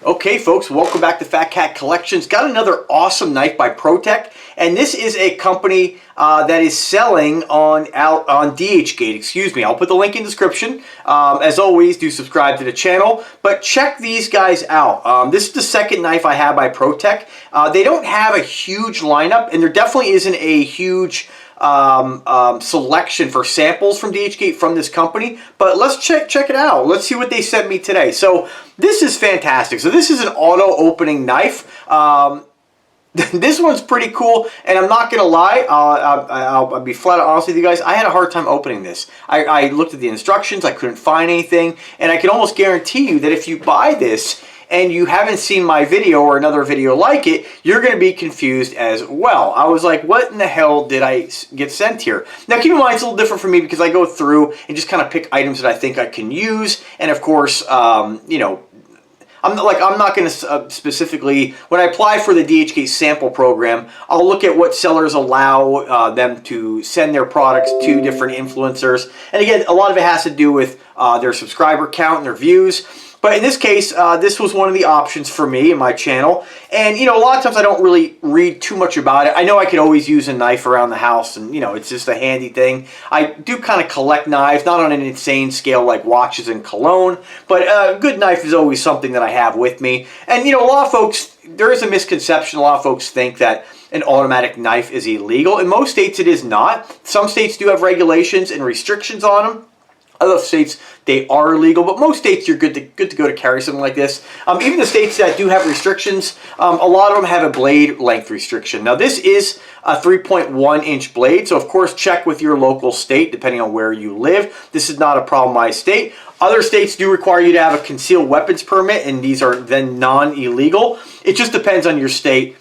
Okay folks, welcome back to Fat Cat Collections. Got another awesome knife by ProTech, and this is a company that is selling on DHGate. Excuse me, I'll put the link in the description. As always, do subscribe to the channel, but check these guys out. This is the second knife I have by ProTech. They don't have a huge lineup, and there definitely isn't a huge selection for samples from DHGate from this company, but let's check it out. Let's see what they sent me today. So this is fantastic. So this is an auto opening knife. This one's pretty cool, and I'm not gonna lie, I'll be flat out honest with you guys. I had a hard time opening this. I looked at the instructions, I couldn't find anything, and I can almost guarantee you that if you buy this and you haven't seen my video or another video like it, you're going to be confused as well. I was like, what in the hell did I get sent here? Now keep in mind, it's a little different for me because I go through and just kind of pick items that I think I can use, and of course, you know, I'm not going to specifically, when I apply for the DHGate sample program, I'll look at what sellers allow them to send their products to different influencers. And again, a lot of it has to do with their subscriber count and their views. But in this case, this was one of the options for me in my channel. And, you know, a lot of times I don't really read too much about it. I know I could always use a knife around the house, and, you know, it's just a handy thing. I do kind of collect knives, not on an insane scale like watches and cologne, but a good knife is always something that I have with me. And, you know, a lot of folks, there is a misconception. A lot of folks think that an automatic knife is illegal. In most states, it is not. Some states do have regulations and restrictions on them. Other states, they are illegal, but most states you're good to go to carry something like this. Even the states that do have restrictions, a lot of them have a blade length restriction. Now this is a 3.1 inch blade, so of course check with your local state depending on where you live. This is not a problem in my state. Other states do require you to have a concealed weapons permit, and these are then non-illegal. It just depends on your state.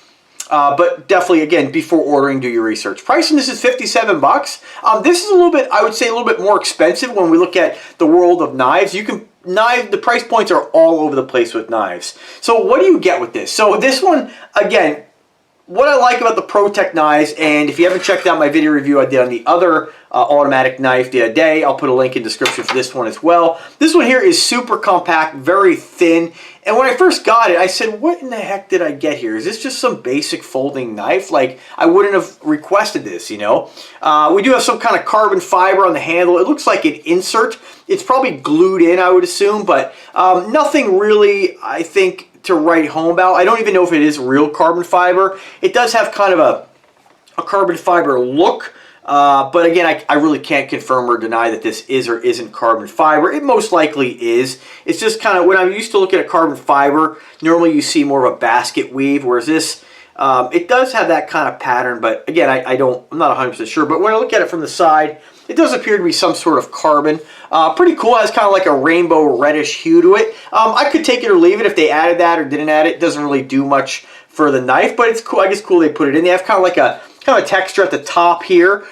But definitely, again, before ordering, do your research. Pricing this is 57 bucks. This is a little bit, I would say, a little bit more expensive when we look at the world of knives. The price points are all over the place with knives. So what do you get with this? So this one, again, what I like about the ProTech knives, and if you haven't checked out my video review I did on the other automatic knife the other day, I'll put a link in the description for this one as well. This one here is super compact, very thin, and when I first got it, I said, what in the heck did I get here? Is this just some basic folding knife? Like, I wouldn't have requested this, you know? We do have some kind of carbon fiber on the handle. It looks like an insert. It's probably glued in, I would assume, but nothing really, I think, to write home about. I don't even know if it is real carbon fiber. It does have kind of a carbon fiber look, but again, I really can't confirm or deny that this is or isn't carbon fiber. It most likely is. It's just kind of, when I'm used to looking at carbon fiber, normally you see more of a basket weave, whereas this, it does have that kind of pattern, but again, I'm not 100% sure. But when I look at it from the side, it does appear to be some sort of carbon. Pretty cool. It has kind of like a rainbow reddish hue to it. I could take it or leave it if they added that or didn't add it. It doesn't really do much for the knife, but it's cool. I guess cool they put it in. They have kind of like a texture at the top here,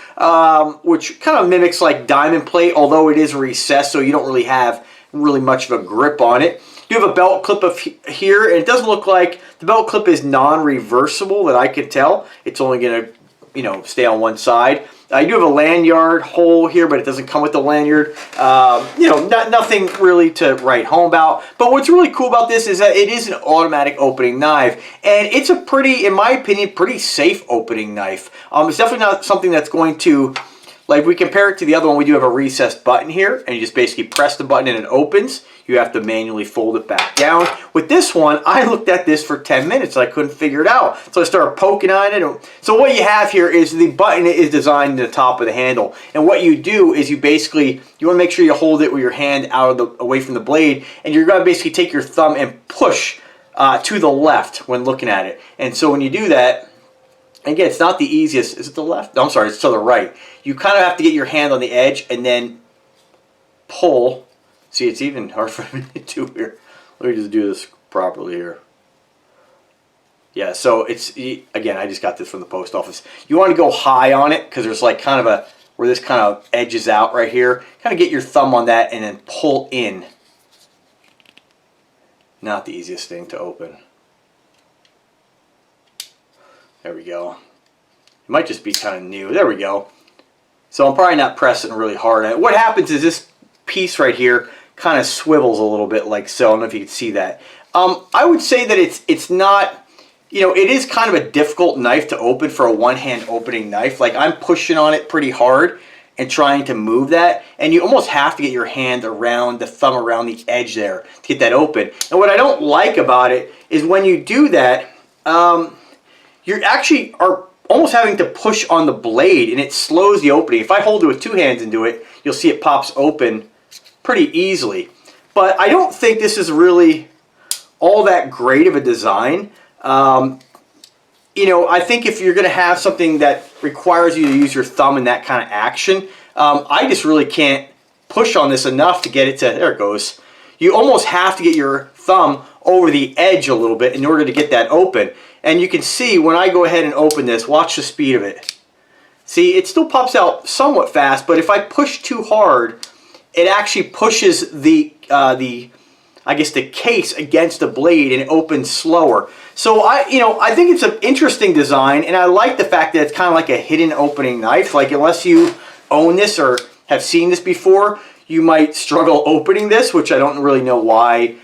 which kind of mimics like diamond plate, although it is recessed, so you don't really have much of a grip on it. You have a belt clip here, and it doesn't look like the belt clip is non-reversible that I can tell. It's only going to, you know, stay on one side. You do have a lanyard hole here, but it doesn't come with the lanyard. You know, nothing really to write home about. But what's really cool about this is that it is an automatic opening knife. And it's a pretty, in my opinion, pretty safe opening knife. It's definitely not something that's going to, like, we compare it to the other one, we do have a recessed button here, and you just basically press the button and it opens. You have to manually fold it back down. With this one, I looked at this for 10 minutes and I couldn't figure it out. So I started poking on it. So what you have here is the button is designed in the top of the handle. And what you do is you want to make sure you hold it with your hand away from the blade, and you're going to basically take your thumb and push to the left when looking at it. And so when you do that, again, it's not the easiest. Is it the left? No, I'm sorry, it's to the right. You kind of have to get your hand on the edge and then pull. See, it's even hard for me to do here. Let me just do this properly here. Yeah, so it's, again, I just got this from the post office. You want to go high on it because there's like kind of where this kind of edges out right here. Kind of get your thumb on that and then pull in. Not the easiest thing to open. There we go. It might just be kind of new. There we go. So I'm probably not pressing really hard at it. What happens is this piece right here kind of swivels a little bit like so. I don't know if you can see that. I would say that it's not, you know, it is kind of a difficult knife to open for a one-hand opening knife. Like, I'm pushing on it pretty hard and trying to move that, and you almost have to get your hand around the thumb, around the edge there to get that open. And what I don't like about it is when you do that, you actually are almost having to push on the blade, and it slows the opening. If I hold it with two hands and do it, you'll see it pops open pretty easily. But I don't think this is really all that great of a design. You know, I think if you're going to have something that requires you to use your thumb in that kind of action, I just really can't push on this enough to get it to, there it goes. You almost have to get your thumb over the edge a little bit in order to get that open. And you can see when I go ahead and open this, watch the speed of it. See, it still pops out somewhat fast, but if I push too hard, it actually pushes the I guess the case against the blade, and it opens slower. So I think it's an interesting design, and I like the fact that it's kind of like a hidden opening knife. Like, unless you own this or have seen this before, you might struggle opening this, which I don't really know why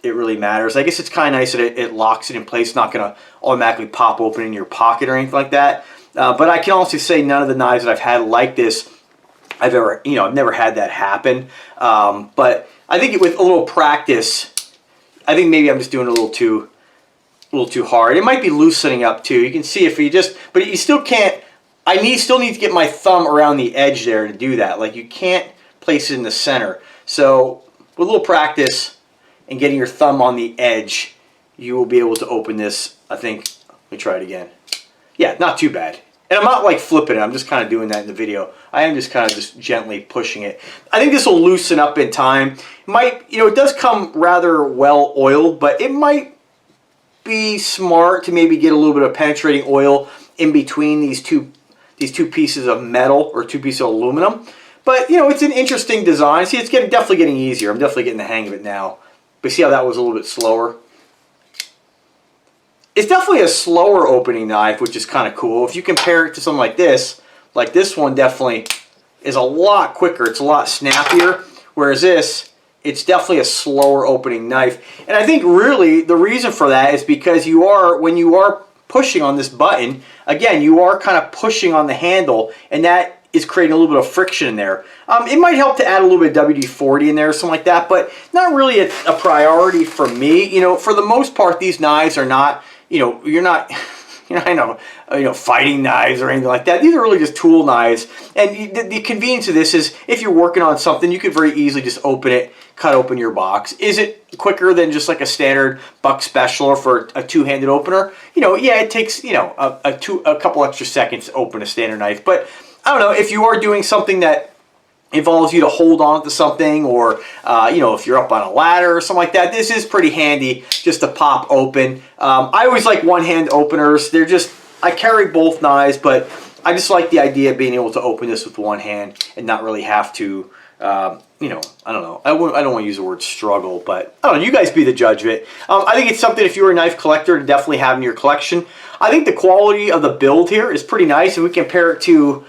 it really matters. I guess it's kind of nice that it locks it in place. It's not going to automatically pop open in your pocket or anything like that. But I can also say none of the knives that I've had like this, I've never had that happen. But I think with a little practice, I think maybe I'm just doing a little too hard. It might be loosening up too. You can see if you just, but you still can't. Still need to get my thumb around the edge there to do that. Like, you can't place it in the center. So with a little practice and getting your thumb on the edge, you will be able to open this. I think. Let me try it again. Yeah, not too bad. And I'm not like flipping it. I'm just kind of doing that in the video. I am just kind of just gently pushing it. I think this will loosen up in time. It might, it does come rather well oiled, but it might be smart to maybe get a little bit of penetrating oil in between these two pieces of metal or two pieces of aluminum. But it's an interesting design. See, it's definitely getting easier. I'm definitely getting the hang of it now. But see how that was a little bit slower? It's definitely a slower opening knife, which is kind of cool. If you compare it to something like this one definitely is a lot quicker. It's a lot snappier. Whereas this, it's definitely a slower opening knife. And I think really the reason for that is because when you are pushing on this button, again, you are kind of pushing on the handle, and that is creating a little bit of friction in there. It might help to add a little bit of WD-40 in there or something like that, but not really a priority for me. For the most part, these knives are not, you're not fighting knives or anything like that. These are really just tool knives. And the convenience of this is if you're working on something, you could very easily just open it, cut open your box. Is it quicker than just like a standard buck special or for a two-handed opener? Yeah, it takes, a couple extra seconds to open a standard knife. But I don't know, if you are doing something that involves you to hold on to something, or if you're up on a ladder or something like that, this is pretty handy just to pop open. I always like one-hand openers. I carry both knives, but I just like the idea of being able to open this with one hand and not really have to, I don't know. I don't want to use the word struggle, but I don't know. You guys be the judge of it. I think it's something, if you're a knife collector, to definitely have in your collection. I think the quality of the build here is pretty nice. If we compare it to,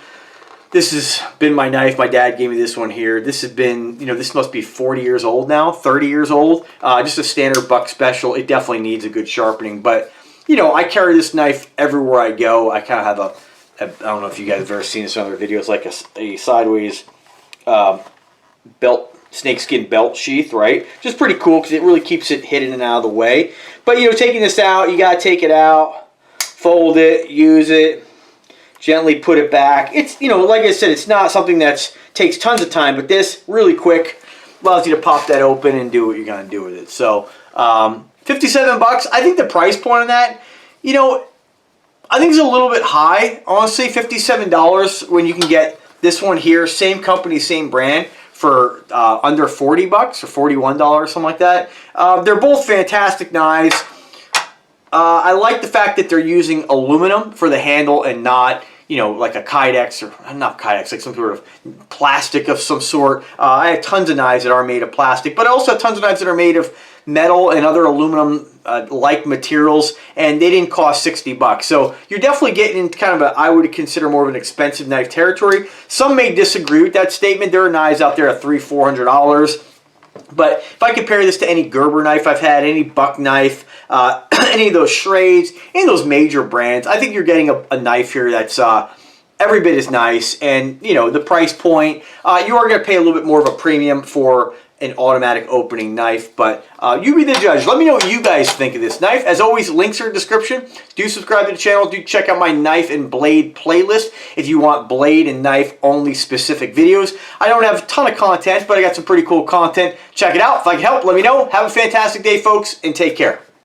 this has been my knife. My dad gave me this one here. This has been, this must be 40 years old now, 30 years old. Just a standard buck special. It definitely needs a good sharpening. But, I carry this knife everywhere I go. I kind of have I don't know if you guys have ever seen this in other videos, like a sideways snakeskin belt sheath, right? Just pretty cool because it really keeps it hidden and out of the way. But, taking this out, you got to take it out, fold it, use it, gently put it back. It's, like I said, it's not something that takes tons of time, but this, really quick, allows you to pop that open and do what you're going to do with it. So, 57 bucks. I think the price point on that, I think it's a little bit high. Honestly, $57 when you can get this one here, same company, same brand, for under 40 bucks or $41, something like that. They're both fantastic knives. I like the fact that they're using aluminum for the handle and not, like a Kydex, or not Kydex, like some sort of plastic of some sort. I have tons of knives that are made of plastic, but I also have tons of knives that are made of metal and other aluminum-like materials, and they didn't cost 60 bucks. So you're definitely getting into kind of I would consider more of an expensive knife territory. Some may disagree with that statement. There are knives out there at $300-400. But if I compare this to any Gerber knife I've had, any buck knife, any of those Schrades, any of those major brands, I think you're getting a knife here that's every bit as nice. And, you know, the price point, you are going to pay a little bit more of a premium for an automatic opening knife, but you be the judge. Let me know what you guys think of this knife. As always, links are in the description. Do subscribe to the channel. Do check out my knife and blade playlist if you want blade and knife only specific videos. I don't have a ton of content, but I got some pretty cool content. Check it out. If I can help, let me know. Have a fantastic day, folks, and take care.